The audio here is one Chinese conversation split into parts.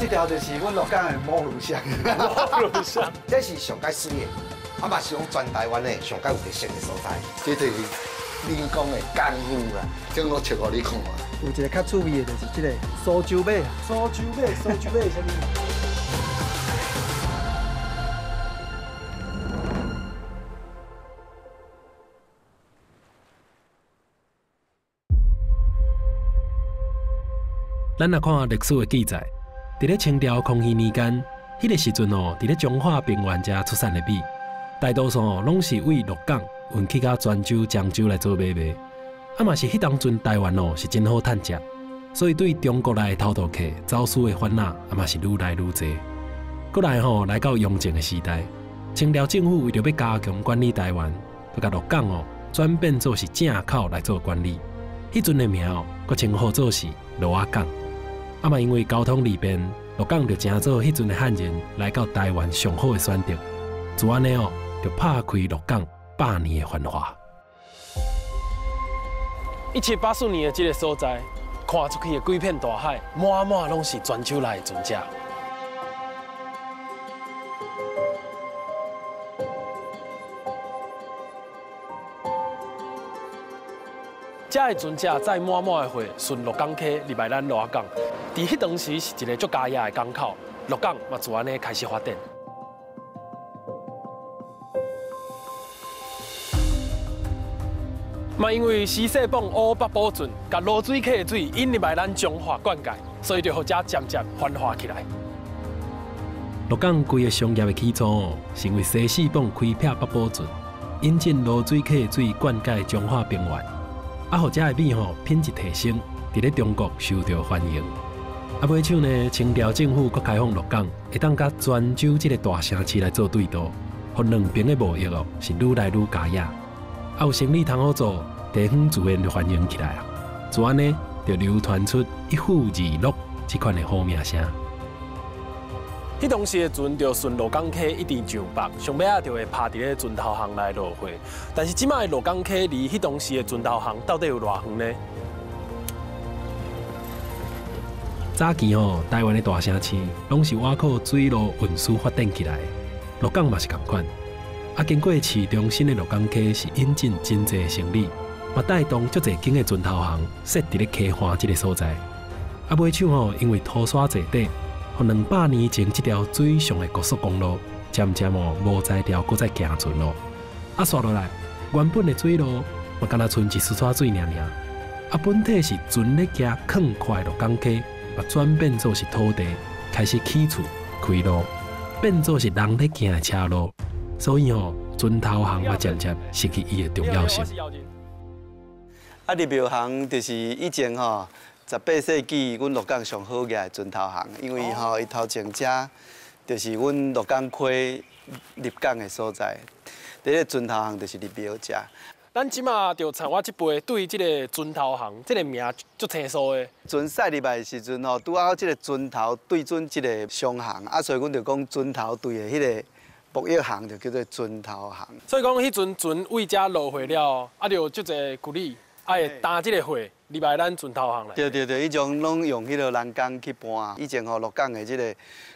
条就是阮鹿港的母乳乡。母乳乡，这是上界水的，啊嘛是讲全台湾的上界有特色的所在。这就是闽讲的干物啦，种我切互你看啊。有一个较趣味的，就是这个苏州马。苏州马是啥物？ 咱若看历史的记载，伫咧清朝康熙年间，迄个时阵哦，伫咧彰化平原遮出产的米，大多数哦拢是为鹿港运去到泉州、漳州来做买卖。啊嘛是迄当阵台湾哦是真好趁食，所以对中国来的偷渡客走私的贩仔啊嘛是愈来愈侪。过来吼，来到雍正的时代，清朝政府为着要加强管理台湾，就甲鹿港哦转变做是正口来做管理。迄阵的名哦，佮称号做是罗仔港。 啊嘛，因为交通利便，鹿港就成做迄阵的汉人来到台湾上好的选择。就安尼哦，就拍开鹿港100年的繁华。1784年的这个所在，看出去的几片大海，满满拢是泉州来的船只。这的船只载满满的货，顺鹿港溪入来咱鹿仔港。伫迄当时是一个足佳雅的港口，鹿港嘛自安尼开始发展。嘛因为西势泵乌北保圳，甲罗水溪的水引入来咱彰化灌溉，所以就互这渐渐繁华起来。鹿港规个商业的起初哦，是因为西势泵开辟北保圳，引进罗水溪的水灌溉彰化平原。 啊，互遮的米吼品质提升，伫咧中国受到欢迎。啊，尾手呢，清朝政府佮开放鹿港，会当甲泉州这个大城市来做对渡，互两边的贸易哦是愈来愈佳雅。啊，有生意通好做，地方自然就繁荣起来啊。自然呢，就流传出一府二鹿这款的好名声。 迄当时的船就顺鹿港溪一直上北，上尾啊就会趴伫咧船头巷来落货。但是即摆的鹿港溪离迄当时的船头巷到底有偌远呢？早期哦，台湾的大城市拢是倚靠水路运输发展起来，鹿港嘛是同款。啊，经过市中心的鹿港溪是引进真济的生意，嘛带动足侪间的船头巷设伫咧溪畔这个所在。啊，尾手哦，因为拖沙坐底。 互200年前这条水上的高速公路，渐渐哦无再条搁再行船咯。啊，刷落来，原本的水路嘛，敢若剩一丝沙水尔。啊，本体是船咧行垦块鹿港溪，嘛转变做是土地开始起厝开路，变做是人咧行的车路。所以哦，船头巷嘛渐渐失去伊的重要性。啊，入庙行就是以前吼。 18世纪，阮鹿港上好个船头巷，因为伊头前遮就是阮鹿港溪入港的所在。第一个船头巷就是入庙遮。咱即马就像我即辈对即个船头巷即个名足清楚的。船驶入来的时阵吼，拄好即个船头对准即个商行，啊，所以阮就讲船头对的迄个木业行就叫做船头巷。所以讲，迄阵船为遮落货了，啊，就足侪古里会担即个货。 入来咱船头巷来。对，迄种拢用迄个人工去搬。以前鹿港的即个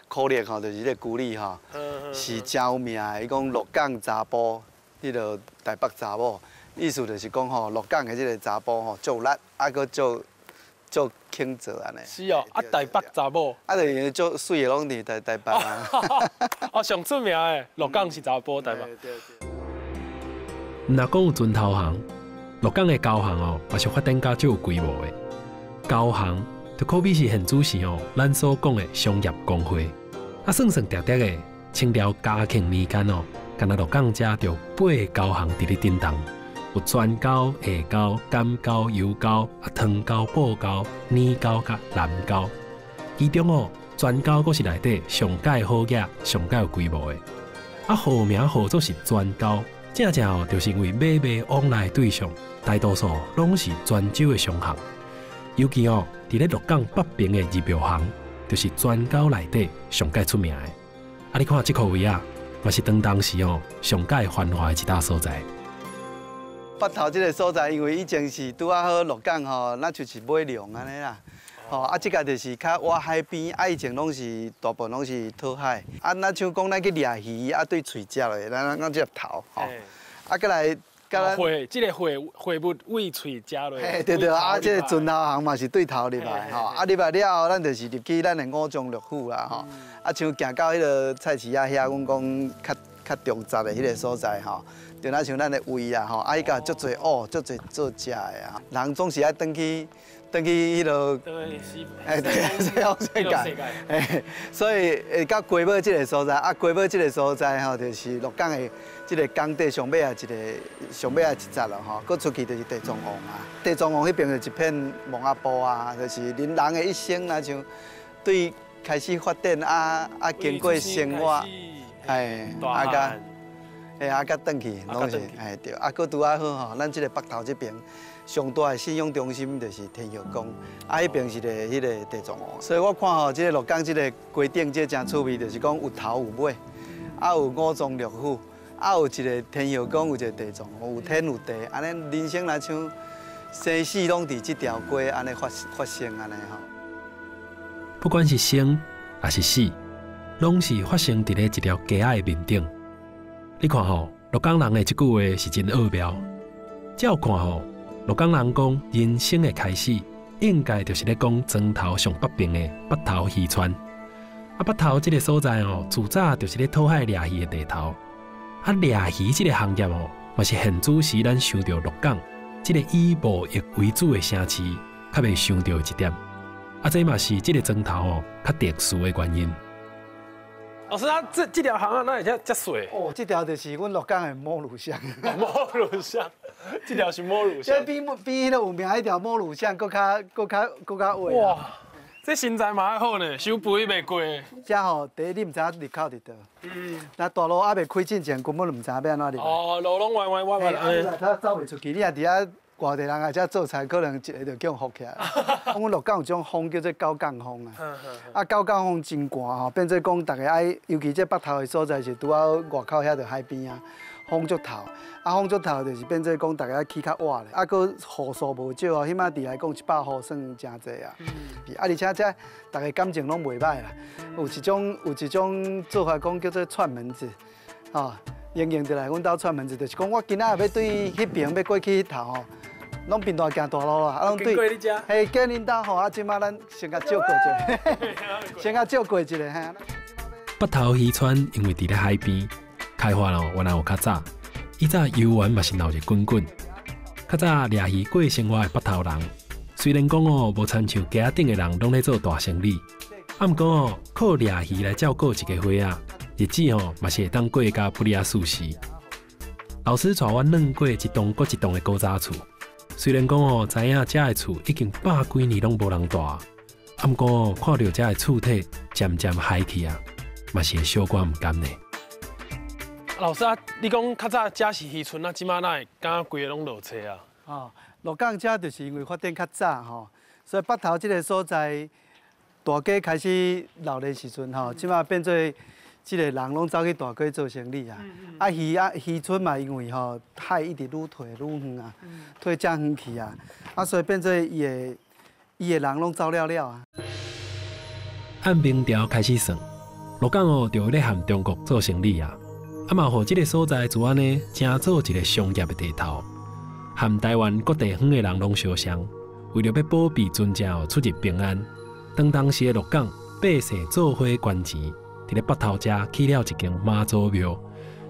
苦力就是迄个古里是真有名的。伊讲鹿港查甫，迄个台北查某，意思就是讲鹿港的即个查甫足力，啊，搁足肯做安尼。是哦，啊，台北查某。啊，就是足水的拢伫台北啊。哦，上出名的鹿港是查甫台北。对。若讲有船头巷。 鹿港的交行哦，也是发展较有规模的。交行就可比是现主时哦，咱所讲的商业工会。啊，算算叠叠的，清朝嘉庆年间哦，干那鹿港遮就8个交行伫咧震动，有泉交、下交、甘交、油交、汤交、布交、泥交甲南交。其中哦，泉交阁是内底上界好雅、上界有规模的。啊，号名号作是泉交。 正正哦，就是因为买卖往来对象大多数拢是泉州的商行，尤其哦，伫咧鹿港北边的入庙行，就是泉交内底上界出名的。啊，你看这个位啊，嘛是当时哦上界繁华的一大所在。北头这个所在，因为以前是拄啊好鹿港吼，咱就是买粮安尼啦。啊，即个就是较挖海边，以前拢是大部分拢是讨海，那像讲咱去掠鱼，对喙食落，咱接头，再来。血，即个血物喂喙食落。对，即个船头行嘛是对头入来，入来了后，咱就是入去咱的五脏六腑啦，像行到迄个菜市遐，阮讲较重杂的迄个所在，就那像咱的胃啊，伊甲足侪蚵，足侪做食的啊，人总是爱转去迄落，对，西方世界，所以到鸡母即个所在，鸡母即个所在就是鹿港的即个港地上尾一节咯，搁出去就是地藏王啊，地藏王迄边就一片蒙阿波啊，就是人的一生啊，像对开始发展经过生活，甲转去拢是对，搁拄啊好咱即个北头这边。上大的信仰中心就是天后宫，迄边是迄个地藏王，所以我看即个鹿港即个规定，即真趣味，就是讲有头有尾，有五脏六腑，有一个天后宫，有一个地藏王，有天有地，安尼人生来像生死拢伫即条街安尼发生安尼吼。不管是生还是死，拢是发生伫咧一条街仔的面顶。你看鹿港人的即句话是真奥妙。照看鹿港人讲人生的开始，应该就是咧讲庄头上北边的北头渔村。北头这个所在自早就是咧讨海掠鱼的地头。掠鱼这个行业嘛是现主时咱想到鹿港这个以贸易为主的城市，较袂想到一点。这嘛是这个庄头较特殊的原因。老师，这条巷哪会遮水？这条就是阮鹿港的母乳巷。母乳巷，这条是母乳巷。这比迄个有名迄条母乳巷，搁较伟。哇，这身材嘛还好呢，收肥袂过。这第一你唔知入口伫倒。那大路还袂开进前，根本就唔知要安怎入。路拢歪。他走袂出去，你若伫遐。外地人啊，遮做菜可能一个就叫福起来。阮鹿港有种风叫做九港风啊，九港风真寒变做讲大家爱，尤其这北头的所在是拄好外口遐就海边啊，风足透，风足透就是变做讲大家起较晚咧，搁雨数无少起码伫来讲100户算真济啊。而且这大家感情拢袂歹啦，有一种做法讲叫做串门子，用就来阮兜串门子，就是讲我今仔要对迄边要过去迄头拢平大行大路啦，拢对。嘿，过恁兜即马咱先甲照过一下，北头渔村因为伫咧海边，开发原来有较早。以早游园嘛是闹热滚滚。较早掠鱼过生活的北头人，虽然讲无亲像家顶的人拢咧做大生意，毋过靠掠鱼来照顾一个伙仔，日子嘛是会当过甲不离舒适。老师带我转过一栋搁一栋的古早厝。虽然讲知影遮的厝已经100几年拢无人住，毋过看到遮的厝体渐渐廃去啊，嘛是会小可毋甘的。老师你讲较早遮是渔村即马哪会敢规个拢落车啊？鹿港遮就是因为发展较早所以北头即个所在大家开始闹热时阵即马变做。即个人拢走去大街做生意啊！渔村嘛，因为海一直愈退愈远啊，退正远去啊，所以变做伊的人拢走了啊。按明朝开始算，鹿港就咧和中国做生意啊，嘛，互即个所在就安尼，成做一个商业的地头，和台湾各地方的人拢相像。为了要保庇船只出入平安，当时的鹿港百姓做伙捐钱。伫咧北头遮起了一间妈祖庙，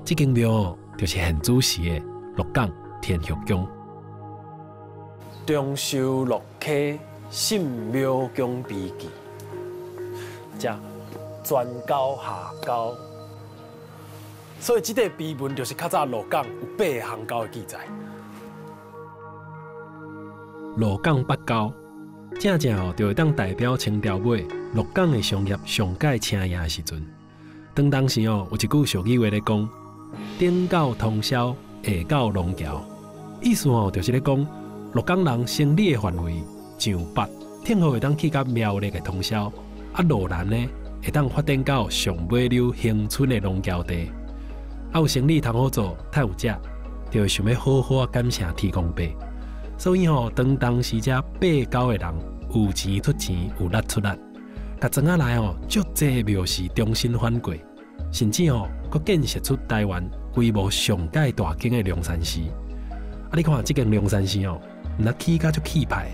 这间庙就是现主时的鹿港天后宫。中修六溪信庙宫笔记，遮全高下高，所以这个碑文就是较早鹿港有8个行高的记载。鹿港8高，正就会当代表清朝尾鹿港的商业上界青叶的时阵。当时有一句俗语话咧讲：顶到通宵，下到龙桥。意思就是咧讲，鹿港人生理的范围上北，天后会当去到苗栗的通宵，路南呢会当发展到上尾柳恒春的龙桥地。有生理通好做，太有食，就会想要好好感谢天公伯。所以当时这8高的人有钱出钱，有力出力，甲庄仔内哦，足济庙寺重新翻过，甚至哦，佮建设出台湾规模上界大间的龙山寺。啊，你看这间龙山寺哦，毋但起甲足气派，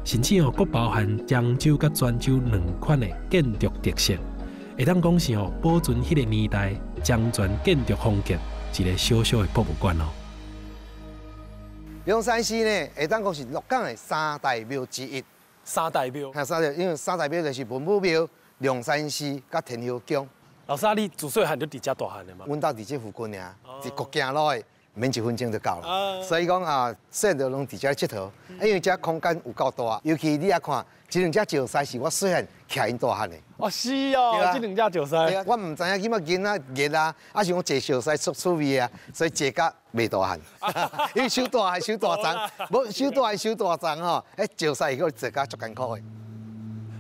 甚至哦，佮包含漳州甲泉州两款的建筑特色，会当讲是哦，保存迄个年代漳泉建筑风格一个小小的博物馆哦。龙山寺呢，会当讲是鹿港的三大庙之一。三大庙，因为三大庙就是文武庙、龙山寺、甲天后宫。老师啊，你自细汉就伫遮大汉的嘛？阮兜伫这附近尔，伫国境路的，免1分钟就到了。所以讲啊，细汉就拢伫遮佚佗，因为遮空间有够大，尤其你啊看，这两只石狮是我细汉徛因大汉的。哦，是哦，这两只石狮。我唔知影囡仔囡仔热啊，啊是讲坐石狮出味啊，所以坐甲袂大汉。因为手大还手大长，无手大还手大长吼，石狮伊个坐甲足艰苦的。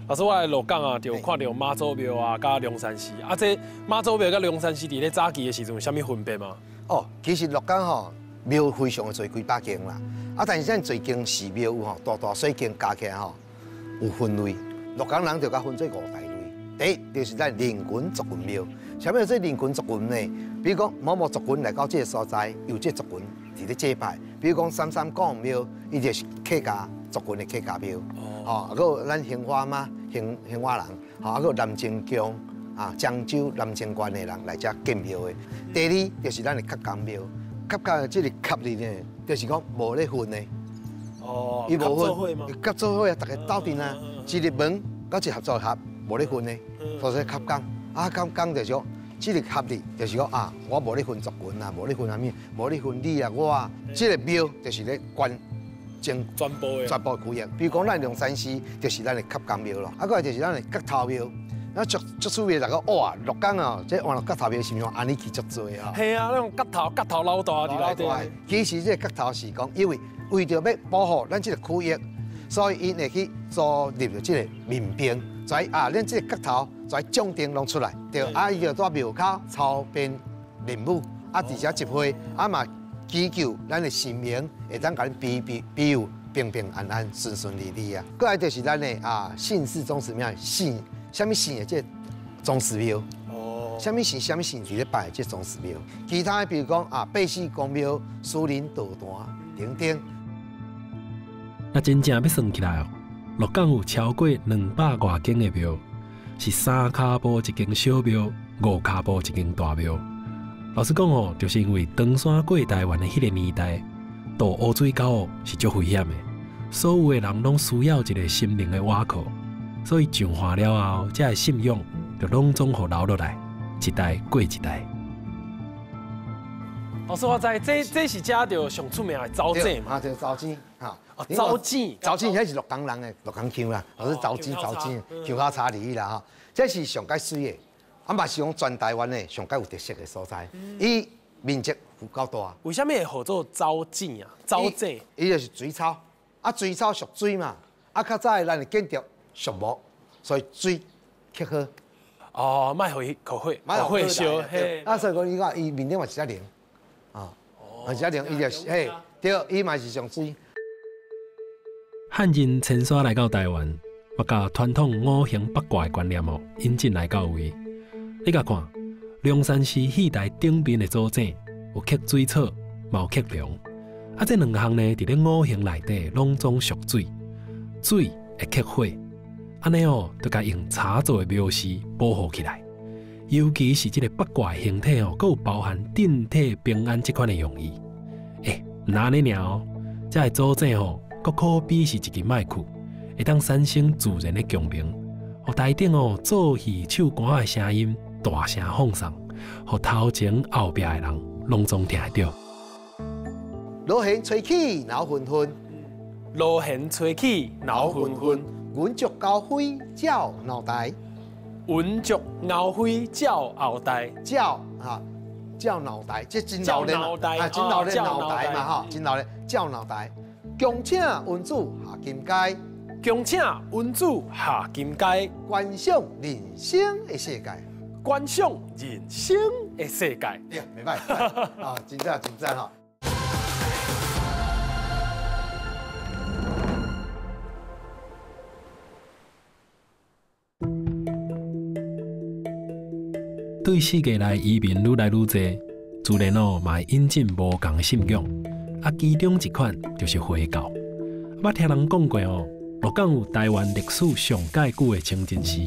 老师，我来鹿港啊，就看到妈祖庙啊，甲龙山寺啊。这妈祖庙甲龙山寺伫咧早期的时阵有啥物分别吗？哦，其实鹿港吼庙非常的多，几百间啦。啊，但是咱最间寺庙有吼，大大小间加起来吼有分类。鹿港人就甲分做5大类。第一就是咱灵群族群庙。啥物做灵群族群呢？比如讲某某族群来到这个所在，有这族群伫咧祭拜。比如讲三公庙，伊就是客家族群的客家庙。哦，还有咱兴华嘛，兴华人，吼，还有南靖宫啊，漳州南靖县的人来遮建庙的。第二就是咱的客家庙，客家的这个客里呢，就是讲无咧分的。哦，伊无分，合作伙啊，大家斗阵啊，一入门到一合作合，无咧分的，所以客家啊，讲就是讲，这个合里就是讲啊，我无咧分族群啊，无咧分啥物，无咧分你啊，我啊，这个庙就是咧管。全部区域，比如讲咱龙山寺就是咱的客家庙咯，啊，个就是咱的角头庙，啊，足趣味，大家哇，鹿港啊，这换了角头庙是毋是安尼去足多啊？系啊，那种角头老大伫内底。其实这个角头是讲，因为为着要保护咱这个区域，所以伊会去组立了这个民兵，在啊，咱这个角头在将丁弄出来，对，啊，伊就在庙口操编任务，啊，而且集会啊嘛。祈求咱的神明会当甲咱庇佑平平安安、顺顺利利啊！过来就是咱的啊姓氏宗祠庙，姓什么姓的这宗祠庙。哦。什么姓伫咧拜这宗祠庙。其他比如讲啊，八四公庙、树林道坛等等。那真正要算起来哦，鹿港有超过200多间的庙，是3脚步一间小庙，5脚步一间大庙。老实讲哦，就是因为登山过台湾的迄个年代，渡乌水沟哦是足危险的，所有的人拢需要一个心灵的倚靠，所以上化了后，这个信仰就拢总互留落来，一代过一代。老师，我知这是遮着上出名的招姐嘛？啊，就是招姐，哈。哦，招姐，迄是鹿港人的鹿港腔啦，老是招姐，腔口差离啦哈。这是上界水的。啊，嘛是讲全台湾的上界有特色的所在，伊面积有够大。为什么会号做招姐啊？招姐，伊就是水草，啊水草属水嘛，啊较早咱的建筑属木，所以水较好。哦，卖互伊口会烧，嘿。啊，所以讲伊讲伊面顶嘛是只灵，啊，是只灵，伊就是嘿，对，伊嘛是上水。汉人迁徙来到台湾，把甲传统5行8卦的观念哦引进来到位。你甲看，龙山寺戏台顶边的组井有刻水草，嘛有刻龙，啊，这2项呢，伫咧5行内底拢总属水，水会刻火，安尼哦，就甲用茶做的庙寺保护起来。尤其是这个八卦的形体哦，佮有包含镇体平安这款的用意。毋那安尼尔哦，这个组井哦，佮可比是一支麦克，会当产生自然的共鸣，互台顶哦做戏唱歌的声音。大声放送，互头前后壁的人拢总听得到。罗弦吹起闹纷纷，罗弦吹起闹纷纷，云竹高飞照脑袋，云竹高飞照后台，照脑袋，这真老练啊，真老练脑袋嘛哈，真老练照脑袋。恭请文主下金阶，恭请文主下金阶，观赏人生的世界。观赏人生的世界，对，明白啊，真赞哈！对世界内移民愈来愈多，自然嘛会引进无同的信仰。其中一款就是回教。捌听人讲过鹿港有台湾历史上介久的清真寺。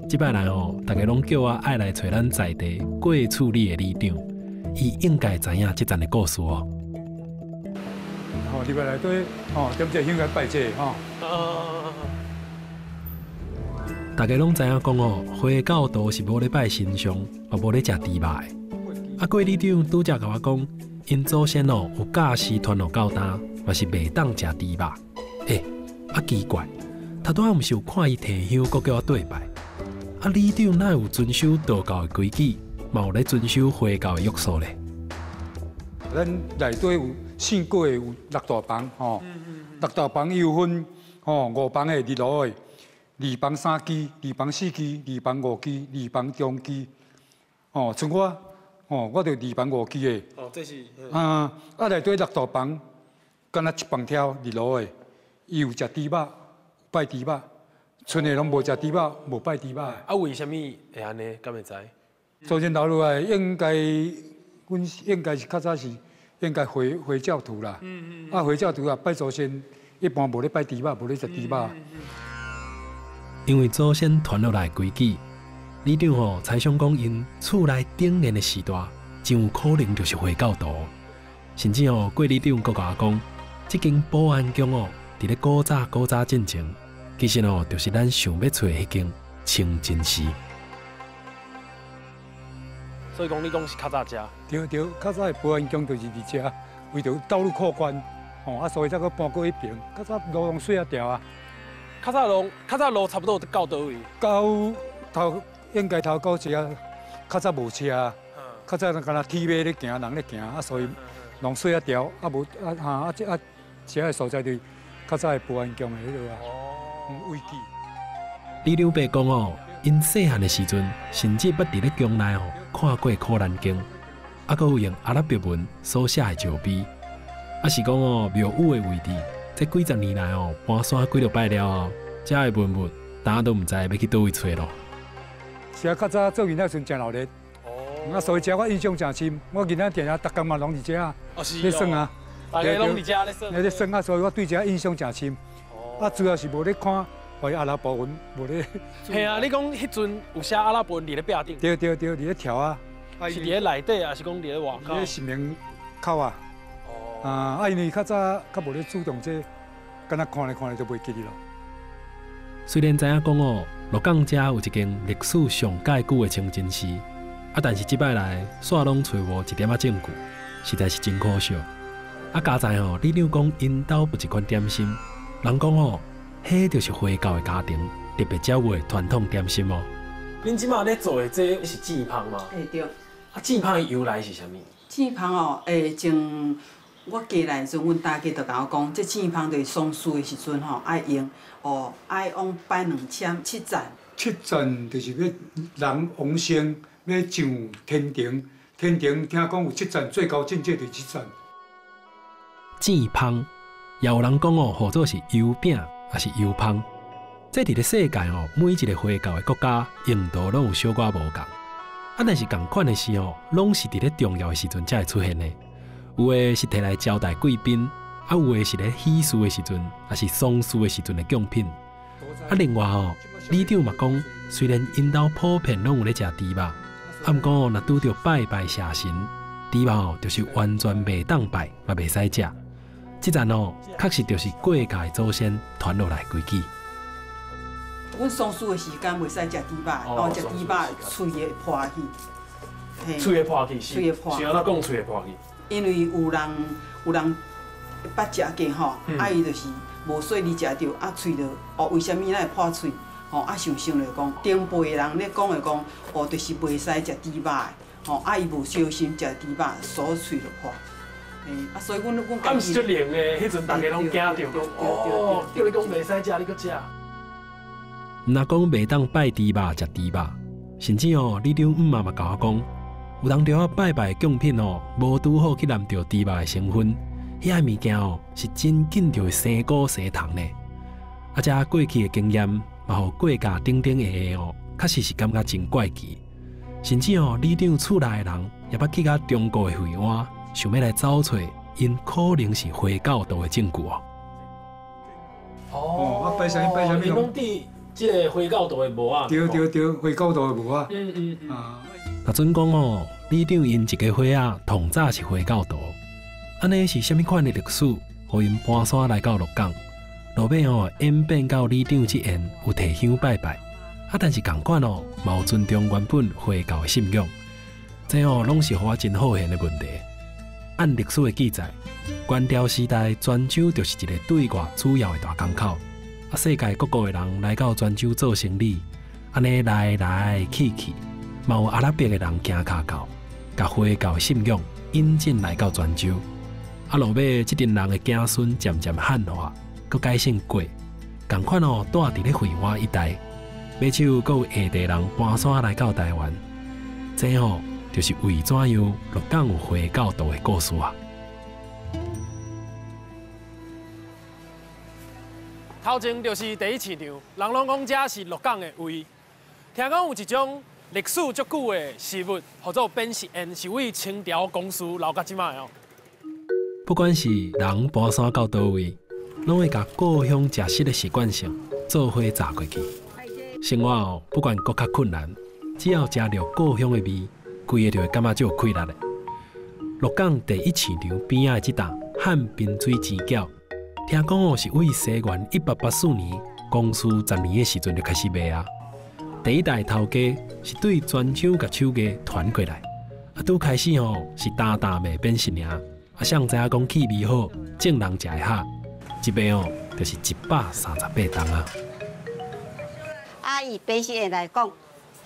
即摆来大家拢叫我爱来找咱在地过处理的里长，伊应该知影即阵的故事礼拜内底点者应该拜祭大家拢知影讲回教徒是无咧拜神像，也无咧食猪肉的。郭里长拄则甲我讲，因祖先有教士传落教单，嘛是袂当食猪肉。奇怪，头拄仔毋是有看伊提香，阁叫我对拜。里长哪有遵守道教的规矩，嘛有咧遵守回教的约束咧？咱内底有姓郭的有六大房六大房有分五房的日落的，二房3基，二房4基，二房5基，二房中基。像我就二房5基的。这是。内底六大房，敢若一房挑日落的，伊有食猪肉，拜猪肉。剩的拢无食猪肉，无拜猪肉。为什么会安尼？敢会知？祖先留落来，应该是较早是应该回教徒啦。回教徒啊，拜祖先一般无咧拜猪肉，无咧食猪肉。因为祖先传落来规矩，里长才想讲因厝内顶年的时代，真有可能就是回教徒。甚至郭里长阁甲我讲，这间保安宫伫咧古早进前。其实就是咱想要找迄间清真寺。所以讲，你讲是较早食？对，较早的保安宫就是伫遮，为着道路扩宽，所以才阁搬过一边。较早路拢水啊条啊。较早路差不多到倒位？应该头到这啊，较早无车啊，较早敢若铁马咧行，人咧行，所以弄水啊条，这个所在就是较早的保安宫的迄落啊。危机。李长伯讲因细汉的时阵，甚至捌伫咧宫内看过《可兰经》，阁有用阿拉伯文所写的石碑，是讲庙宇的位置，这几十年来搬山几落摆了后，这的文物大家都毋知要去倒位找咯。是啊，较早做囡仔时真热闹，所以遮我印象真深。我囡仔定定逐工嘛拢伫遮啊，咧耍啊，大家拢伫遮咧耍。咧耍啊，所以我对遮印象真深。主要是无咧看阿拉伯文，无咧。系啊，你讲迄阵有写阿拉伯文伫咧壁顶。对，伫咧跳啊。是伫咧内底，还是讲伫咧外口？伫咧神明口啊。因为较早较无咧注重这，敢若看咧就袂记哩咯。虽然知影讲鹿港遮有一间历史上介久的清真寺，但是即摆来煞拢找无一点仔证据，实在是真可惜。加在李长讲因兜有一款点心。人讲迄就是回教的家庭特别招的传统点心哦。恁即马咧做的这是糋芳吗？对。糋芳的由来是啥物？糋芳从我家来时阵，阮大家就甲我讲，这糋芳就是丧事的时阵爱用爱往摆2签7赞。7赞就是要人往生，要上天庭。天庭听讲有7赞，最高境界就是7赞。糋芳。也有人讲或者是油饼，还是油芳。这伫咧世界每一个回教的国家用途拢有小可无共。但是同款的是拢是伫咧重要的时阵才会出现的。有的是摕来招待贵宾，有的是咧喜事的时阵，还是丧事的时阵的贡品。另外里长嘛讲，虽然因兜普遍拢有咧食猪肉，毋过若拄着拜谢神，猪肉就是完全袂当拜，嘛袂使食。这阵确实就是过界祖先传落来规矩。阮丧事的时间袂使食猪肉，食猪肉喙会破去。喙会破去是？喙会破。是安怎讲喙会破去？因为有人捌食过伊就是无细哩食着，喙就为什么会破喙？想就讲，顶辈的人咧讲的讲，就是袂使食猪肉的，伊无小心食猪肉，所以喙就破。所以阮毋是足灵的，迄阵大家拢惊着。叫你讲袂使食，你搁食。若讲袂当拜猪肉食猪肉，甚至李长嘛甲我讲，有当着拜的贡品无拄好去染着猪肉的成分，遐物件是真紧就会生菇生虫呢。这过去的经验，嘛互过家顶下确实是感觉真怪奇。甚至李长厝内的人也捌去到中国的会湾，想要来找找因可能是回教徒的证据哦，摆啥物？你讲伫即个回教徒的墓啊？对，回教徒的墓啊。若准讲李长因一家伙仔同早是回教徒，安尼是虾米款的历史，互因搬山来到鹿港？落尾演变到李长即言有提香拜拜，但是共款嘛有尊重原本回教的信仰，这拢是互我真好现的问题。按历史的记载，元朝时代泉州就是一个对外主要的大港口，世界各国的人来到泉州做生意，安尼来去，嘛有阿拉伯的人行骹到，甲回教的信仰引进来到泉州。落尾这阵人的子孙渐渐汉化。佮改姓过，共款住伫咧惠湾一带，马手佮有下地人搬山来到台湾，这就是为怎样鹿港有回教徒的故事啊。头前就是第一市场，人拢讲这是鹿港的胃。听讲有一种历史足久的食物，叫做扁食宴，是为清朝公司留到即卖哦。不管是人搬山到倒位，拢会甲故乡食食的习惯性做伙炸过去。生活不管搁较困难，只要食着故乡的味，规个就会感觉就有快乐的。鹿港第一市场边仔的这档汉滨水煎饺，听讲是为西元1884年公司10年的时阵就开始卖啊。第一代头家是对泉州甲手艺传过来，拄开始是单卖扁食尔，谁知影讲气味好，正人食会合。一卖就是138吨啊！以扁食宴来讲，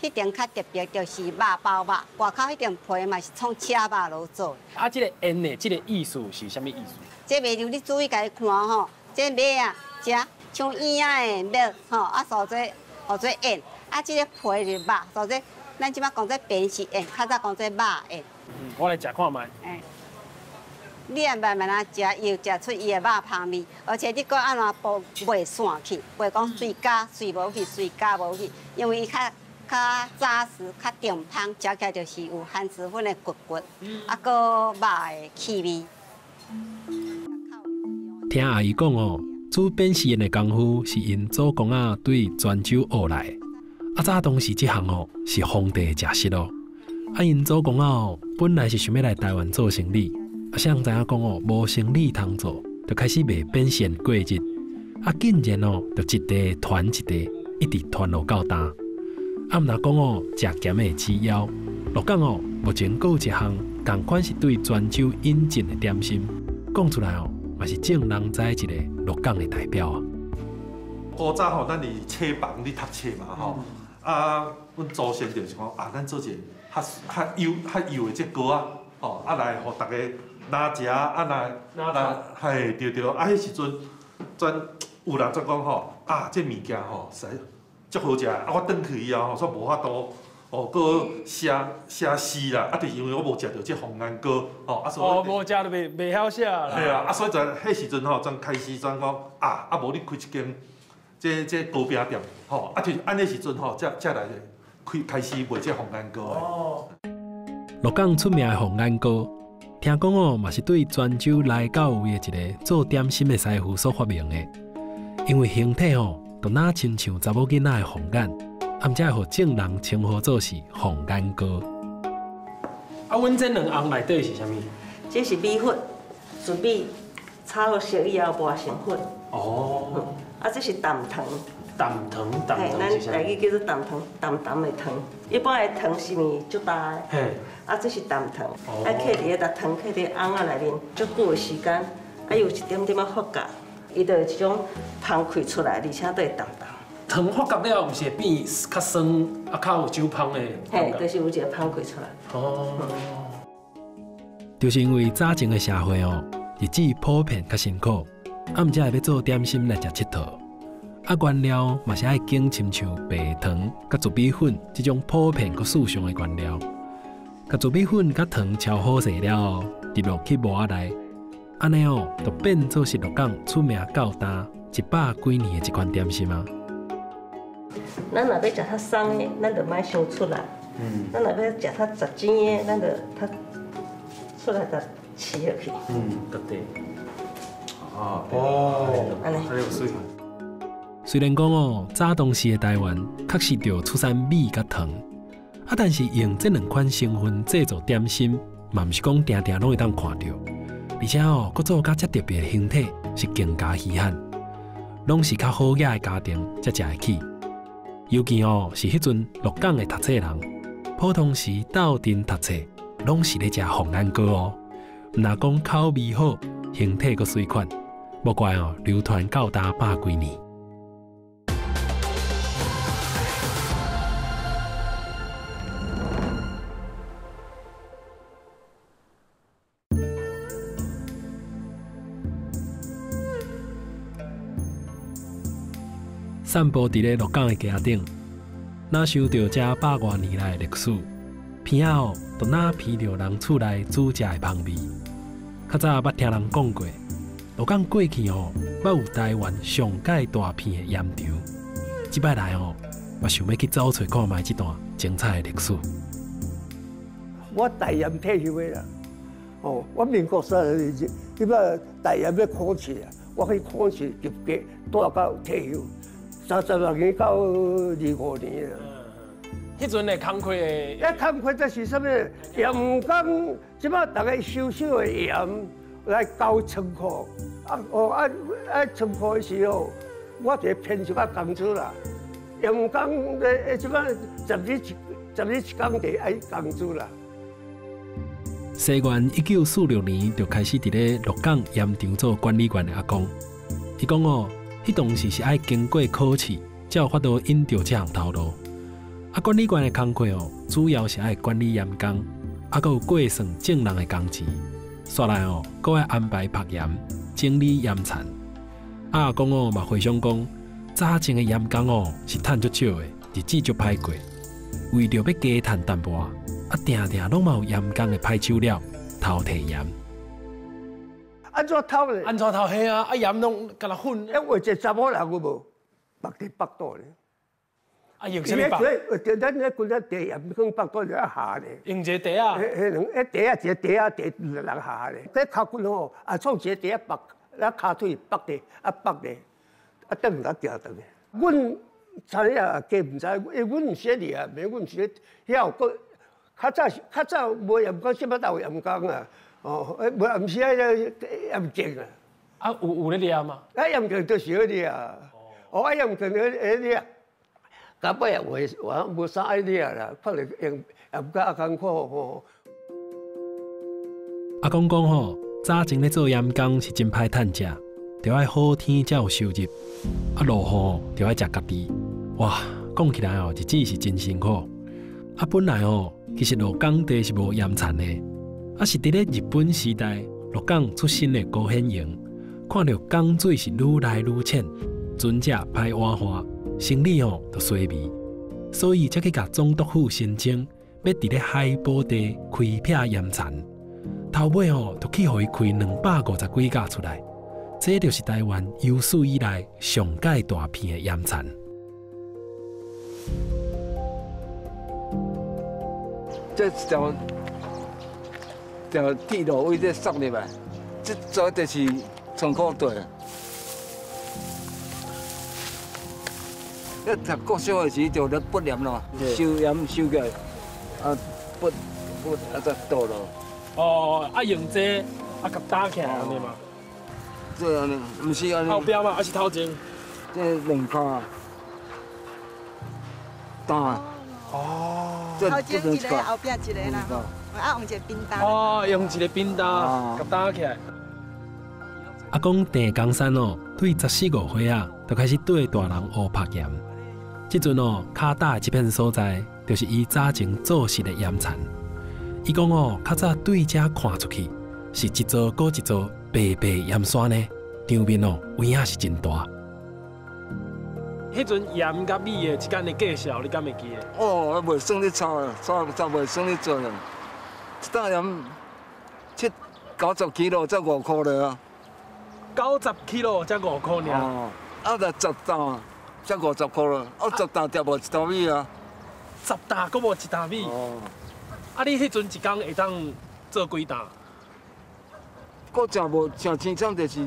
迄点较特别，就是肉包肉，外口迄点皮嘛是从车肉落做。这个宴的这个意思是啥物意思？这袂如你注意家看吼，这马啊，食像燕仔的马吼，所做宴，这个皮是肉，所做咱即摆讲做扁食宴，较早讲做肉宴。我来食看卖。你也慢慢啊食，又食出伊的肉香味，而且你搁安怎煲袂散去，袂讲水加水无去，水加无去，因为伊较扎实、较定香，食起来就是有番薯粉的骨骨，搁肉的气味。听阿姨讲煮扁食宴的功夫是因祖公对泉州学来的。早当时这项是皇帝的食食因祖公本来是想要来台湾做生意。谁知影讲无生意通做，就开始卖扁食过日。竟然就一地传一地，一直传落到今。毋若讲食咸的只腰，鹿港目前还有一项同款是对泉州引进的点心，讲出来嘛是正人知一个鹿港的代表啊。古早咱伫册房咧读册嘛阮祖先就是讲咱做一个较幼的这歌来互大家。拿食对，迄时阵有人专讲这物件实足好食，我转去以后所以无法度搁写诗啦，就是因为我无食到这红眼糕所以无食就袂晓写啦。嘿所以迄时阵才开始讲无你开一间这糕饼店就是安尼时阵才来开始卖这红眼糕的。鹿港出名的红眼糕。听讲嘛是对泉州来到位的一个做点心的师傅所发明的，因为形体就哪亲像查某囡仔的红眼，才会互正人称呼做是红眼糕。阮这两项内底是啥物？这是米粉，纯米炒好熟以后磨成粉。这是淡糖。淡糖是啥？咱台语叫做淡糖，淡的糖。一般的糖是咪足大的？这是淡糖，客伫个糖客伫甕仔内面足久的时间，有一点点仔发酵，伊就有一种香开出来，而且都会淡淡。糖发酵了，毋是会变较酸，较有酒香的。就是有一个香开出来。就是因为早前的社会日子普遍较辛苦，才会要做点心来食佚佗。原料嘛是爱经亲像白糖、甲糯米粉这种普遍佮时尚的原料，甲糯米粉甲糖炒好势了，入落去模仔内，安尼就变做是鹿港出名到今100几年的一款点心啊。咱若要食较松的，咱就莫伤出来，咱若要食较杂煎的，咱就较出来甲饲落去。对对。安尼。还有水。虽然讲哦，早当时的台湾确实着出产米甲糖，但是用这两款成分制作点心，嘛毋是讲定定拢会当看到，而且哦，搁做较特别的形体是更加稀罕，拢是较好雅的家庭才食会起。尤其哦，是迄阵鹿港的读册人，普通时斗阵读册，拢是咧食红安糕哦。毋若讲口味好，形体搁水款，莫怪哦，流传到达百几年。散步伫咧鹿港的街顶，哪想到这百多年来的历史，鼻仔哦，都哪闻到人厝内煮食的香味。较早捌听人讲过，鹿港过去哦，捌有台湾上界大片的盐场。即摆来哦，我想要去找找看卖这段精彩的历史。我大盐退休的啦，哦，我民国32年，即摆大盐要考试啊，我去考试入格，带到退休。36年到25年啊。迄阵的工课的，工课就是什么？盐工，即摆大家收收的盐来交仓库，仓库的时候，我就偏一把工资啦。盐工的即摆10日一工地爱工资啦。西元1946年就开始伫咧鹿港盐场做管理员的阿公，伊讲哦。迄当时是爱经过考试，才有法度引着这项头路。管理员的工课哦，主要是爱管理盐工，搁有过算正人的工钱。煞来哦，搁爱安排拍盐、整理盐田。阿公哦嘛回想讲，早前的盐工哦是趁足少的，日子足歹过。为着要加趁淡薄，定定拢嘛有盐工的歹手了，偷摕盐。安怎偷咧？安怎偷？嘿啊！盐拢甲它混。画一个查某人有无？绑伫北岛咧。用啥物绑？咱咧滚咧地盐跟北岛就下咧。用一个地啊？地啊，一个地啊，地人下咧。迄脚骨吼，创一个地啊绑，骹腿绑地，绑咧，等甲掉倒咧。阮参与啊，加毋知，阮毋是咧啊，阮毋是咧遐个。较早无盐工，即摆倒有盐工啊。哦，毋是迄个盐镜啊！有咧抓吗？盐镜都是迄个啊！哦，盐镜迄个，到尾也无啥爱抓啦，看来盐工艰苦吼。阿公讲吼，早前咧做盐工是真歹趁食，着爱好天才有收入，落雨着爱食家己。哇，讲起来哦，日子是真辛苦。本来哦，其实鹿港地是无盐田的。是伫咧日本时代，鹿港出身的高显营，看到港水是愈来愈浅，船只歹换化，生理就衰微，所以才去甲总督府申请，要伫咧海保地开辟盐田。头尾就去互伊开250几架出来，这就是台湾有史以来上界大片的盐田。这条铁路为这塞入来，这做就是仓库地。你读国小的时就咧拔盐咯，收盐收起来，拔再倒咯。哦，用这甲打起来安尼嘛？这安尼，毋是安尼。后边嘛，还是头前？这两骹打。哦。头前一个，后边一个啦。用一个冰刀。用一个冰刀甲打起来。阿公郑江山对14、15岁就开始对大人学拍盐。即阵骹打的这片所在，就是伊早前做实的盐田。伊讲较早对遮看出去，是一座搁一座白白盐山呢，场面位影是真大。迄阵盐甲米的一间的介绍，你敢会记得？袂算咧炒啊，炒袂算咧做啊。一担盐90 kg 才5块了啊。90 kg 才5块尔。就10担才50块了，10担跌无1头米啊。10担，搁无1担米。哦。啊，你迄阵一工会当做几担？我真无真清楚，就是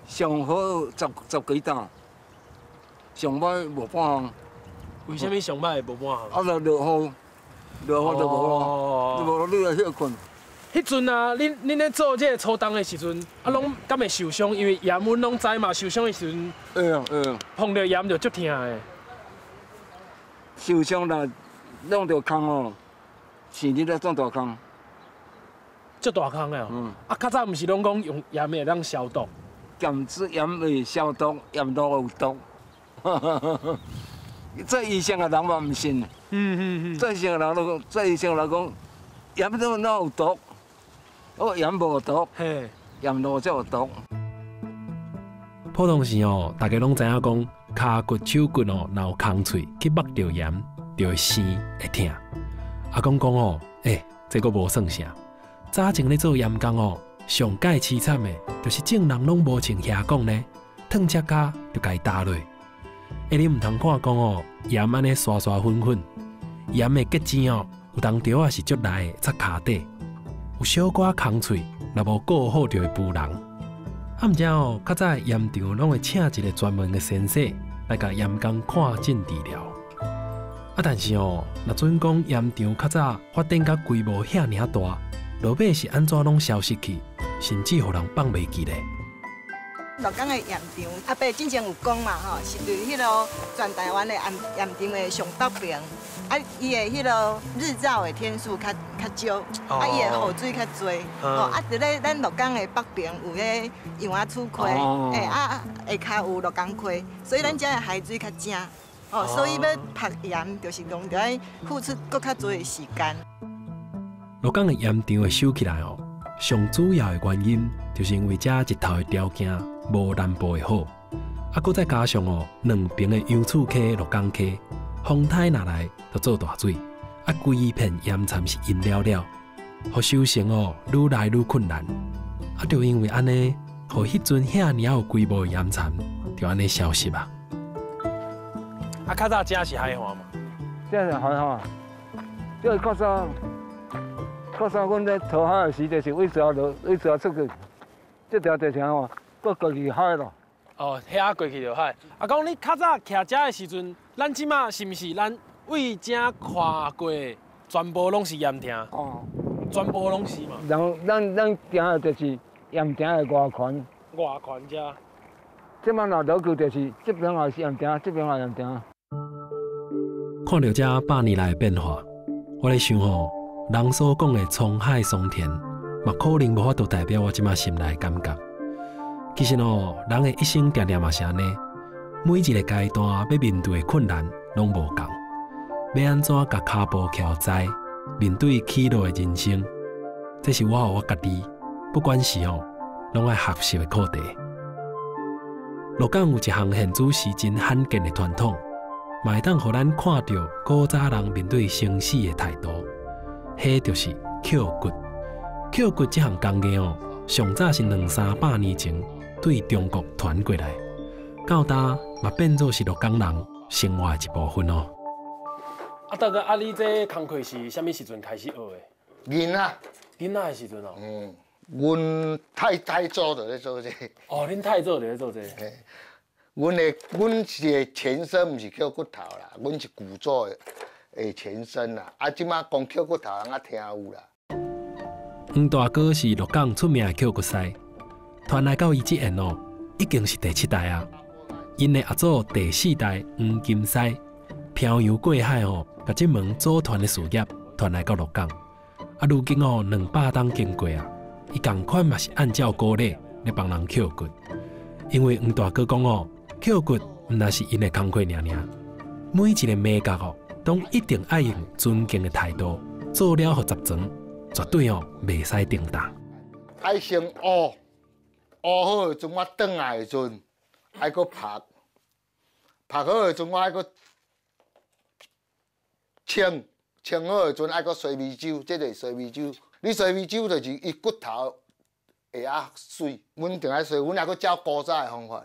上好十几担，上歹无半项。为什么上歹无半项？啊，落雨就无咯，无你就休困。迄阵啊，恁咧做这个初冬的时阵，啊，拢敢会受伤？因为盐阮拢知嘛，受伤的时阵，会啊，碰到盐就足疼的。受伤啦，弄着空哦，生日咧撞大空。足大空的哦。啊，较早毋是拢讲用盐会当消毒？咸水盐会消毒，盐度有毒。做医生的人嘛毋信。做医生的人讲，盐都哪有毒？我盐无毒，盐度才有毒。普通时哦，大家拢知影讲，骹骨、手骨哦，若有空喙去摸着盐，就会生会疼。阿公讲哦，这个无算啥。早前咧做盐工哦，上界凄惨的，就是众人拢无穿鞋讲呢，脱只脚就该打落。你唔通看讲哦，盐安尼刷刷粉粉，盐的结晶哦，有当条啊是足内的，擦骹底，有小寡空喙，若无顾好就会浮人。啊，毋则哦，较早盐场拢会请一个专门的先生来甲盐工看诊治疗。啊，但是哦，若准讲盐场较早发展甲规模遐尔大，落尾是安怎拢消失去，甚至互人放袂记咧。鹿港的盐场，阿伯之前有讲嘛吼，是对迄个全台湾的盐场的上北边，啊，伊的迄个日照的天数较少，啊，伊的雨水较多，哦，啊，伫咧咱鹿港的北边有迄杨仔厝溪，啊，下骹有鹿港溪，所以咱遮的海水较正，哦，所以要晒盐就是讲着爱付出搁较多的时间。鹿港的盐场会收起来哦，上主要的原因就是因为遮日头的条件无南部的好，啊，搁再加上哦，两边的杨厝溪、鹿港溪，风台拿来就做大水，啊，规片盐田是阴了了，互收成哦愈来愈困难，啊，就因为安尼，互迄阵遐尔有规模的盐田就安尼消失啊。啊，较早遮是海岸嘛？遮是海岸，这较早，阮咧讨海的时，就是为主要出去，这条就是吼，搁过去海咯。哦，遐过去就海。啊，讲你较早徛遮的时阵，咱即马是毋是咱为遮跨过全部拢是盐田？哦，全部拢是嘛。咱行的就是盐田的外圈。外圈遮。即摆若落去就是这边也是盐田，这边也盐田。看到这百年来的变化，我咧想吼，人所讲的沧海桑田，嘛可能无法度代表我即马心内的感觉。其实哦，人的一生定定嘛是安尼，每一个阶段要面对的困难拢无同，要安怎甲骹步翘在面对起落的人生，这是我家己，不管是哦，拢爱学习的课题。鹿港有一项现主是真罕见的传统，嘛会当互咱看到古早人面对生死的态度，迄就是抾骨。抾骨这项工艺哦，上早是200-300年前对中国传过来，到今嘛变作是鹿港人生活的一部分哦。啊，大哥，啊，你这工课是啥物时阵开始学的？囡仔的时阵哦。阮太祖就咧做这。哦，恁太祖就咧做这。阮是的前身，毋是抾骨头啦，阮是古祖的前身啦。啊，即马讲抾骨头，人啊听有啦。黄大哥是鹿港出名的抾骨师，传来到伊即end哦，已经是第7代啊。因的阿祖第4代黄金师漂洋过海哦，把这门祖传的事业传来到鹿港。啊，如今哦200冬经过啊。伊同款嘛是按照古礼来帮人抾骨，因为黄大哥讲哦，抾骨毋但是因的工课尔尔，每一个美角哦，都一定爱用尊敬的态度做了互十全，绝对哦袂使顶打。爱先学好的阵，我转来的阵，爱搁拍好的阵，我爱搁清好的阵，爱搁洗米酒，这就是洗米酒。你洗米酒就是伊骨头会较水，阮定爱洗，阮还搁照古早的方法。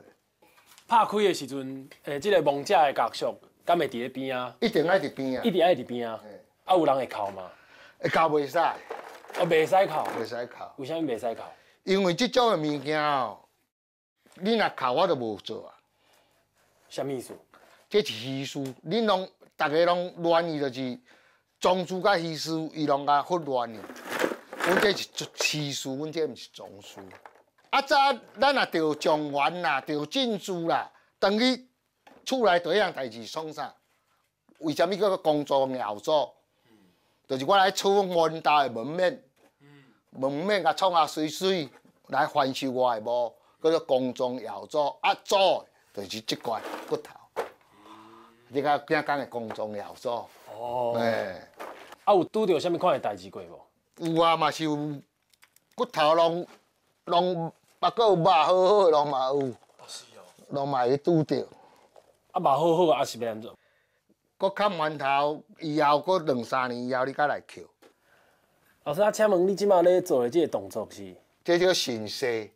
拍开的时阵，即个亡者的家属，敢会伫咧边啊？一定爱伫边啊！一定爱伫边啊！啊，有人会哭吗？会哭袂使，哦，袂使哭，袂使哭。为啥物袂使哭？因为即种的物件哦，你若哭我都无做啊。啥物意思？这是虚事，恁拢大家拢乱伊就是庄主甲虚事，伊拢甲混乱去。阮这是虚事，阮这毋是庄事。啊早咱若着状元啦，着进士啦，等于厝内第一样代志创啥？为什么叫做公诸尧祖？就是我来处阮家的门面，门面甲创啊水水来翻修我的墓，叫做公诸尧祖。啊祖就是即块骨头。你甲囝讲的公众尧祖。哦。哎。啊，有拄着啥物款的代志过无？有啊，嘛是有骨头拢，啊，搁有肉好好的拢嘛有。哦，是哦。拢嘛会拄着。啊，肉好好啊，是要安怎？搁砍完头以后，搁2、3年以后，你才来扣。老师，请问你即马咧做的这个动作是？这叫神痧，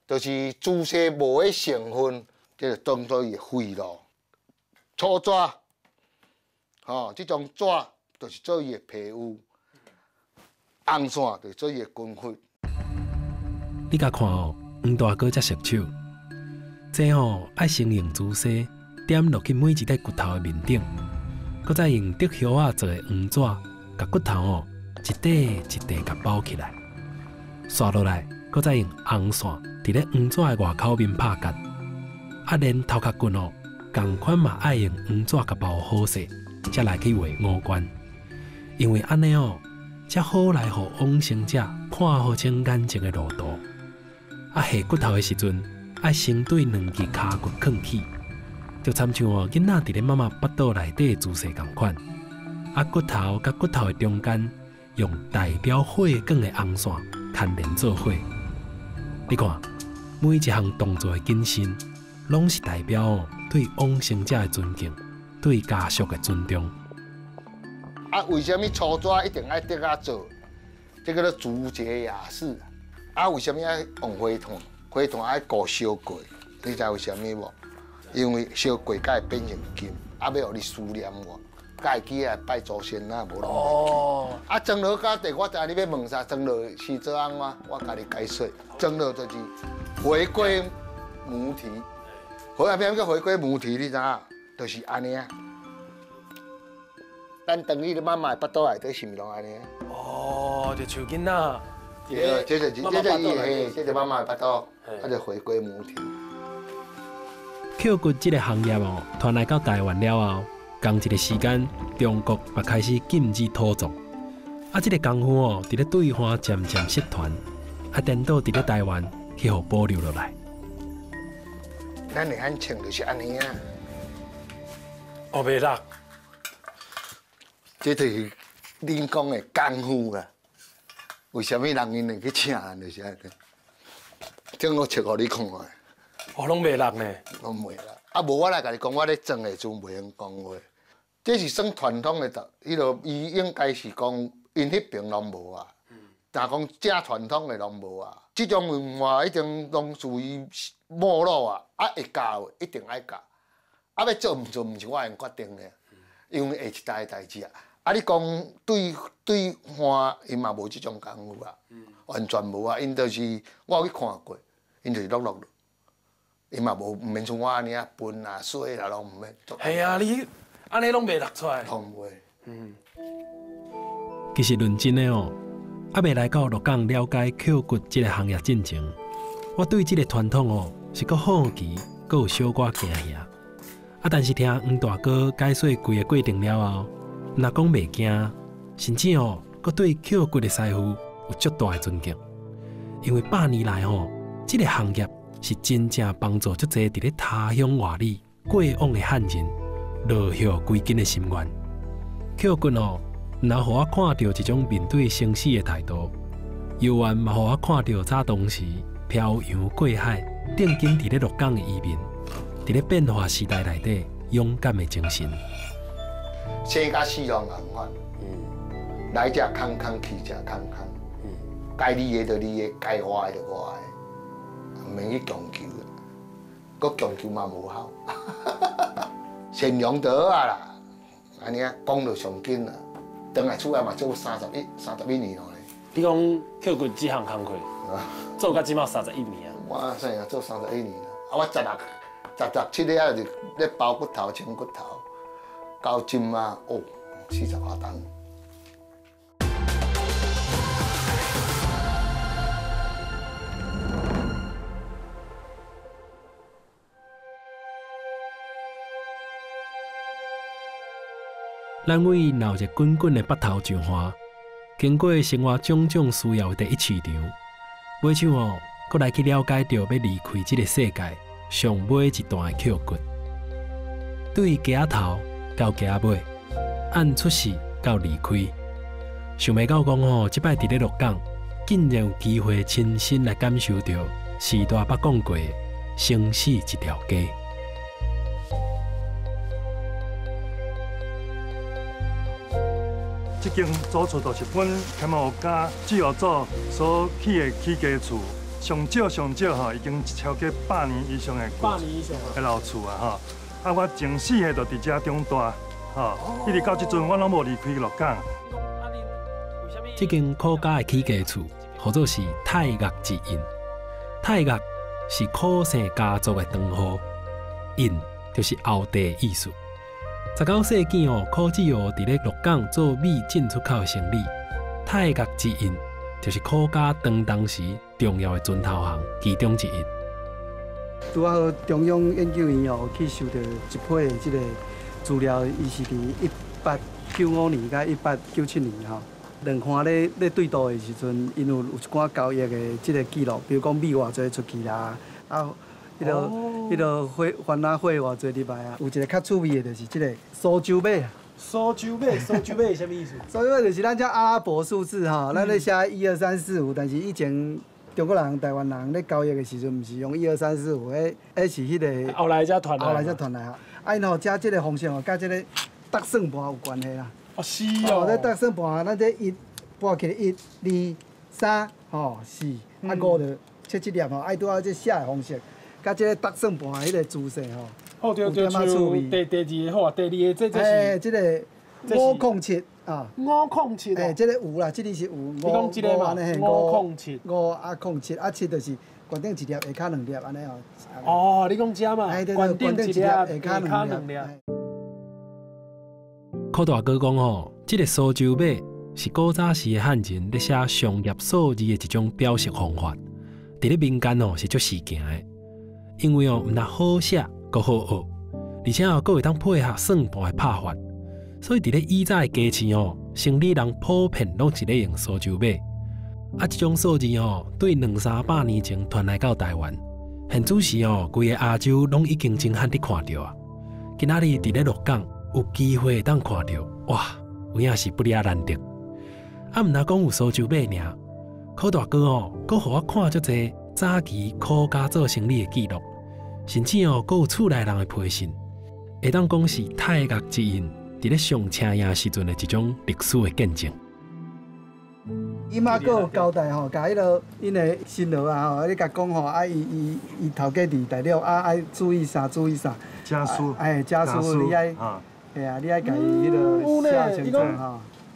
就是注射无的成分，这就当做伊废咯。粗纸，吼，这种纸就是做伊的皮肤，红线就是做伊的筋骨。你甲看哦，黄大哥才熟手，这吼爱先用珠丝点落去每一块骨头的面顶，搁再用竹叶仔做的黄纸，甲骨头哦一块一块甲包起来，刷落来，搁再用红线伫咧黄纸的外口面拍结，啊连头壳骨哦。同款嘛，爱用黄纸甲包好势，才来去画五官。因为安尼哦，才好来互往生者看好清眼睛的路途。啊，下骨头的时阵，爱先对2支骹骨放起，就参像哦囡仔伫咧妈妈腹肚内底的姿势同款。啊，骨头甲骨头的中间，用代表火光的红线牵连做伙。你看，每一项动作的谨慎，拢是代表哦。对往生者的尊敬，对家属的尊重。啊，为什么粗纸一定爱得啊做？这叫做竹节雅士。啊，为什么要用火炭？火炭爱顾烧过，你知为什么无？因为烧过才会变成金，啊，要互你思念我，才会记来拜祖先啊，无拢袂记。啊，装落到地，我知你要问啥，装落是做安怎？我甲你解说，装落就是回归母体。好啊，变个回归母体，你知影？就是安尼啊。咱等于你妈妈腹肚内底是毋是拢安尼？哦，就像囡仔。对，这就是妈妈腹肚，啊，就回归母体。扣骨这个行业哦，传来到台湾了后，同一个时间，中国也开始禁止土葬。啊，这个功夫哦，伫咧对方渐渐失传，啊，颠倒伫咧台湾去互保留落来。咱的汉穿就是安尼啊。哦，袂啦。这就是恁讲的功夫啊。为什么人因会去请？就是安尼。这我切互你看啊。哦，拢袂落呢。拢袂落。啊，无我来甲你讲，我咧装的阵袂用讲话。这是算传统的，伊应该是讲因迄边拢无啊。但讲正传统的拢无啊。这种文化一定拢属于没落啊。啊，会教的一定爱教。啊，要做毋做，毋是我能决定的，因为下一代的代志啊。啊，你讲对花，因嘛无即种功夫啊，完全无啊。因就是我有去看过，因就是落，因嘛无毋免像我安尼啊分啊水啦，拢毋免。系啊，你安尼拢袂落出来。拢袂。其实论真的哦，还未来到鹿港了解扣骨这个行业进程，我对这个传统哦是个好奇，阁有小可惊吓。啊，但是听黄大哥解说规个过程了后，若讲袂惊，甚至哦，阁对扣骨的师傅有足大的尊敬，因为100年来哦，这个行业是真正帮助足侪伫咧他乡外里过往的汉人落叶归根的心愿。扣骨哦，若互我看到一种面对生死的态度，犹原嘛互我看到早当时漂洋过海，定睛伫咧鹿港的移民，伫咧变化时代内底勇敢的精神。生甲死拢共款，来者空空，去者空空。该你的就你的，该我的就我的，毋免去强求，搁强求嘛无效。善良就好啊啦，安尼啊讲就上紧啦。回来厝内嘛做31年咯。你讲扣骨几项工课？做到即马31年啊！我细啊做31年啦，啊我16、17啊就咧包骨头、清骨头，到今啊哦40下档。咱为闹着滚滚的北头上花，经过生活种种需要的第一市场，尾像搁来去了解到要离开这个世界上尾一段的扣骨。对家头到家尾，按出世到离开，想袂到讲即摆伫咧鹿港，竟然有机会亲身来感受到时代捌讲过生死一条街。这间租厝就是阮天后家制药组所起的起家厝，上少吼，已经超过100年以上的的老厝啊吼。啊，我前4岁就伫遮长大，吼，一直到即阵我拢无离开鹿港。这间苦家的起家厝，号做是太岳之印。太岳是苦姓家族的长号，印就是后地的意思。19世纪苦制药伫咧鹿港做米进出口的生意，太岳之印就是苦家当当时重要的船头行其中之一。拄好中央研究院去收到一批的这个资料，伊是伫1895年甲1897年两岸咧对渡的时阵，因有一寡交易的这个记录，比如讲米偌济出去啦，啊。迄个番仔火偌济入来啊，有一个较趣味的，就是即个苏州马。苏州马是啥物意思？苏州马就是咱叫阿拉伯数字吼，咱咧写1、2、3、4、5，但是以前中国人、台湾人咧交易的时阵，毋是用1、2、3、4、5，迄是迄个后来才传来。后来才传来啊！啊，因加即个方式甲即个搭算盘有关系啦。哦，是哦。这搭算盘，咱这拨起来1、2、3、4，啊5就切1粒爱拄好这写的方式。甲即个搭算盘迄个姿势对，像第2个好啊，第2个这是。即个507啊。507。即个有啦，即个是有。你讲即个嘛？507。5啊07啊7就是悬顶1粒，下骹2粒安尼哦，你讲遮嘛？悬顶1粒，下骹2粒。柯大哥讲即个苏州马是古早时的汉人咧写商业数字的一种表示方法，伫咧民间是足实行的。因为毋但好写，阁好学，而且阁会当配合算盘的拍法，所以伫咧以早的价钱生理人普遍拢是咧用苏州马。啊，这种数字对200-300年前传来到台湾，现主时规个亚洲拢已经真罕伫看到啊。今仔日伫咧鹿港有机会当看到，哇，有影是不哩难得。啊，毋但讲有苏州马尔，柯大哥阁互我看足济早期苦家做生意的记录。甚至阁有厝内人的批信，会当讲是太岳之印伫咧上车营时阵的一种历史的见证。伊妈阁有交代甲迄落因的新郎啊你甲讲啊伊头家伫大陆爱注意啥。家书。家书你爱，嘿啊，你爱甲伊迄落写清楚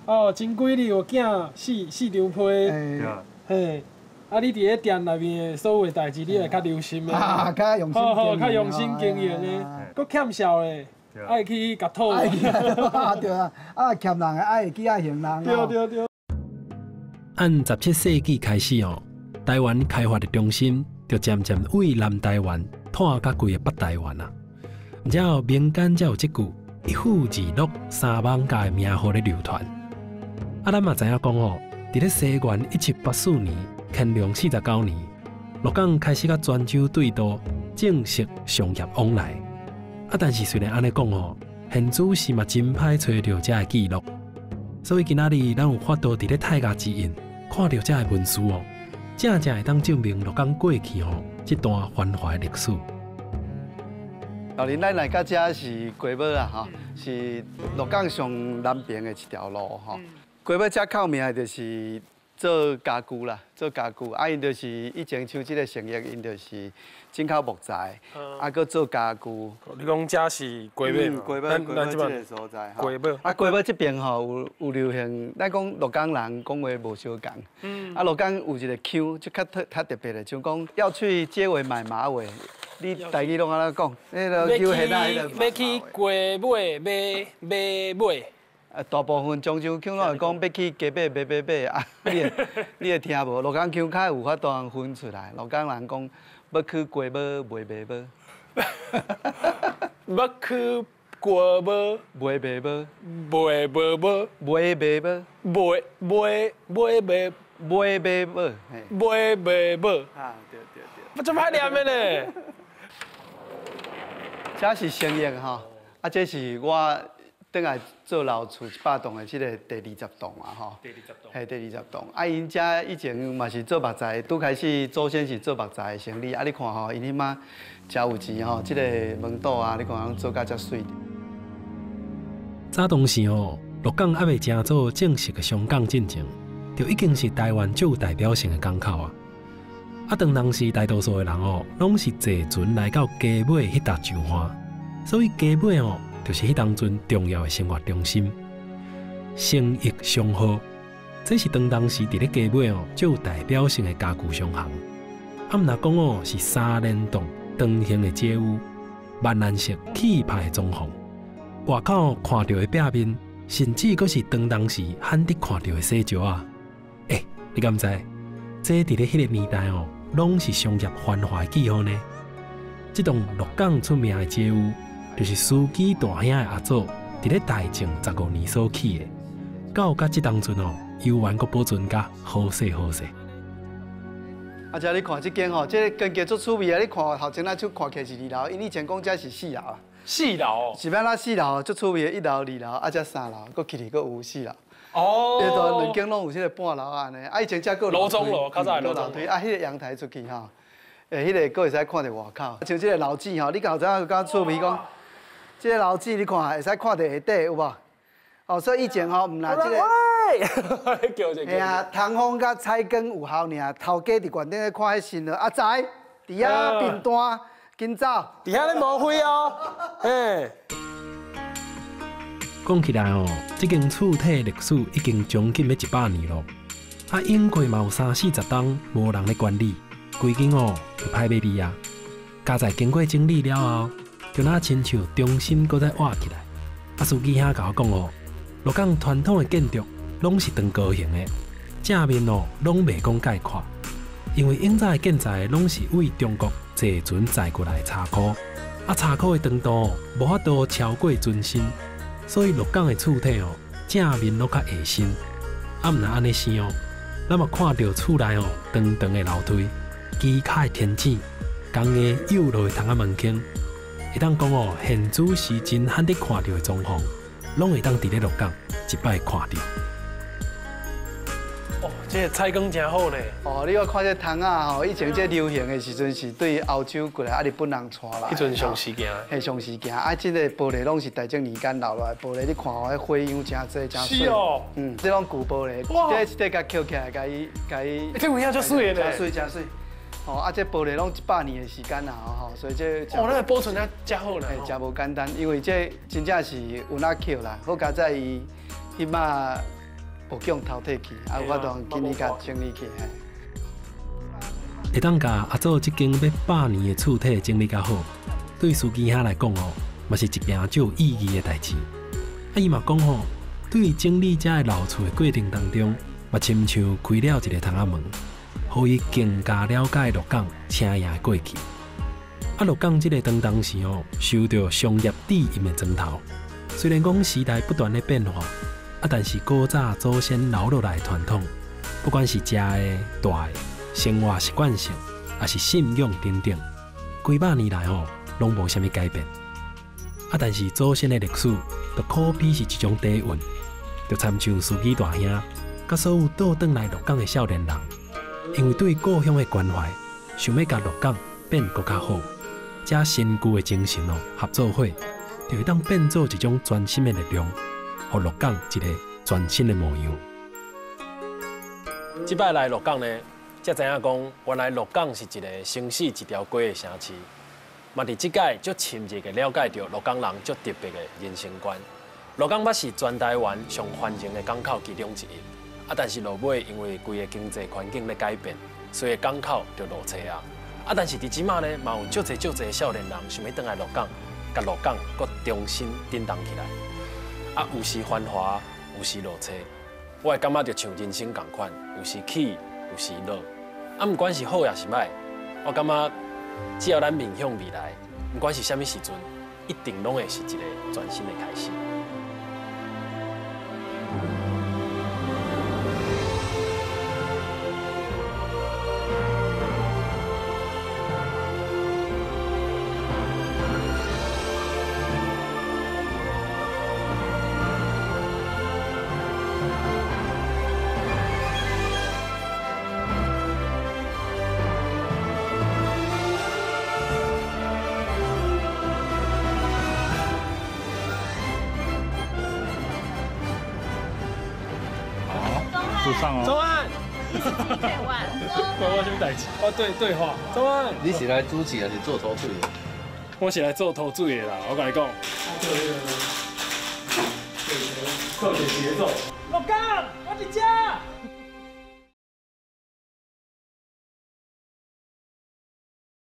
哦，前几日有囝四张批。嘿。啊！你伫咧店内面的所有的代志，你会较留心的，较用心，较用心经营的，佫欠笑的，爱去甲讨。对啊，欠人的爱去爱行人。对。按17世纪开始台湾开发的中心就渐渐为南台湾拓到规个北台湾啊。然后民间才有即句一府二鹿三艋舺的名号咧流传。啊，咱嘛知影讲伫咧西元1784年。乾隆49年，鹿港开始甲泉州对渡正式商业往来。啊，但是虽然安尼讲现主是嘛真歹找到这个记录，所以今仔日咱有法度伫咧太岳之印看到这个文书正会当证明鹿港过去这段繁华的历史。后日咱来到这是鸡尾啊是鹿港上南边的一条路过尾这靠名的就是。做家具啦，做家具。啊，因就是以前像即个成业，因就是进口木材，搁做家具。你讲这是龟尾嘛？龟尾即个所在。龟尾。啊，龟尾这边吼有流行，咱讲鹿港人讲话无相共。啊，鹿港有一个腔，就较特别的，像讲要去街尾买马尾，你台语拢安怎讲？迄个叫现在要去龟尾买尾。大部分漳州腔拢会讲要去街尾买啊，你会听无？鹿港腔较有法度分出来。鹿港人讲要去鸡尾买买要去鸡尾买买买买买买买买买啊，对。我真歹念的呢。这是成业吼，啊，这是我。等来做老厝100栋的即个第20栋啊，吼。第20栋。嘿，第20栋。啊，因遮以前嘛是做木材，拄开始祖先是做木材的生意。啊，你看吼，因迄马真有钱吼，即个门道啊，你看拢做甲遮水。早当时哦，鹿港还未正做正式的商港进前，就已经是台湾最有代表性的港口啊。啊，当时大多数的人哦，拢是坐船来到鸡尾迄搭上岸，所以鸡尾哦。就是迄当阵重要的生活中心，生意商号，这是当时伫咧鸡尾哦最有代表性的家具商行。啊，毋若讲哦是3联栋长形的街屋，万兰式气派的装潢，外口看到的壁面，甚至阁是当时罕得看到的洗石啊！你敢知？这伫咧迄个年代哦，拢是商业繁华的记号呢。这栋鹿港出名的街屋。就是司机大兄的阿祖，伫咧大正15年所起的，到甲即当阵哦，游玩阁保存甲好势。啊，遮你看即间吼，即个间做趣味啊！你看头前咱就看起来是2楼，因以前讲遮是4楼啊。4楼？是要哪4楼？做趣味的1楼、2楼，啊，遮3楼，阁起哩阁有4楼。哦。迄度两间拢有即个半楼安尼，啊，以前遮阁楼中楼，较早楼中楼。啊，迄个阳台出去吼，迄个阁会使看到外口。像即个老子吼，你刚才有讲趣味讲。这个老子你看，会使看到下底有无？哦，所以以前吼，毋若这个，哎呀，通风甲采光有效尔，头家伫馆顶咧看迄新了，阿仔，伫遐订单，紧走，伫遐咧无灰哦，嘿。讲起来哦，这间厝体历史已经将近要100年咯，啊，应该嘛有30-40栋无人咧管理，规间哦就歹买哩啊，加在经过整理了后。就那亲像重新搁再挖起来。啊，司机兄甲我讲哦，鹿港传统的建筑拢是长高型的，正面哦拢袂讲概括，因为永早的建材拢是为中国坐船载过来的茶库，啊茶库的长度无法度超过船身，所以鹿港的厝体哦正面拢较下身。啊，毋若安尼生哦，咱嘛看到厝内哦长长的楼梯，基卡的天井，工艺幼落的窗仔门框。会当讲哦，现主时真罕得看到的装潢，拢会当伫咧鹿港一摆看到。哦，这个采光真好呢。哦，你要看这窗仔吼，以前这流行的时阵是对欧洲过来，啊日本人传来。迄阵上时行。嘿，上时行，啊，这个玻璃拢是大正年间留落来玻璃，你看哦，迄花样真多真水。是哦。这种旧玻璃，这甲扣起来，甲伊。这有影足水的呢。真水。哦，啊，这玻璃拢100年的时间啦，吼，所以这哦，那个保存啊，真好啦，真无简单，因为这真正是有哪扣啦，好加在伊迄马无强淘汰去，啊，有法度今年甲整理起。会当甲阿祖这间要100年的厝体整理较好，对司机兄来讲哦，嘛是一件最有意义的代志。啊，伊嘛讲吼，对整理遮的老厝的过程当中，嘛亲像开了一个窗仔门。互伊更加了解鹿港青野的过去。啊，鹿港这个当时哦，受到商业底蕴的砖头。虽然讲时代不断的变化，啊，但是古早祖先留落来的传统，不管是食的、住的、生活习惯性，还是信仰等等，几百年来哦，拢无啥物改变。啊，但是祖先的历史，就可比是一种底蕴，就参像司机大兄，甲所有倒转来鹿港的少年人。因为对故乡的关怀，想要甲鹿港变更较好，这深具的精神哦，合作伙就会当变做一种全新的力量，互鹿港一个全新的模样。即摆来鹿港呢，才知影讲，原来鹿港是一个城市一条街的城市。嘛，伫即届足深入的了解到鹿港人足特别的人生观。鹿港捌是全台湾上繁荣的港口其中之一，但是落尾因为规个经济环境咧改变，所以港口就落车啊。但是伫即马呢，嘛有足侪少年人想要回来鹿港，甲鹿港搁重新振动起来。有时繁华，有时落车。我会感觉就像人生同款，有时起，有时落。不管是好也是歹，我感觉只要咱面向未来，不管是啥物时阵，一定拢会是一个全新的开始。钟安，我什么代志？我对话。钟安，你是来主持还是做头水的？我是来做头水的啦，我跟你讲。做节奏。鹿港，我伫遮。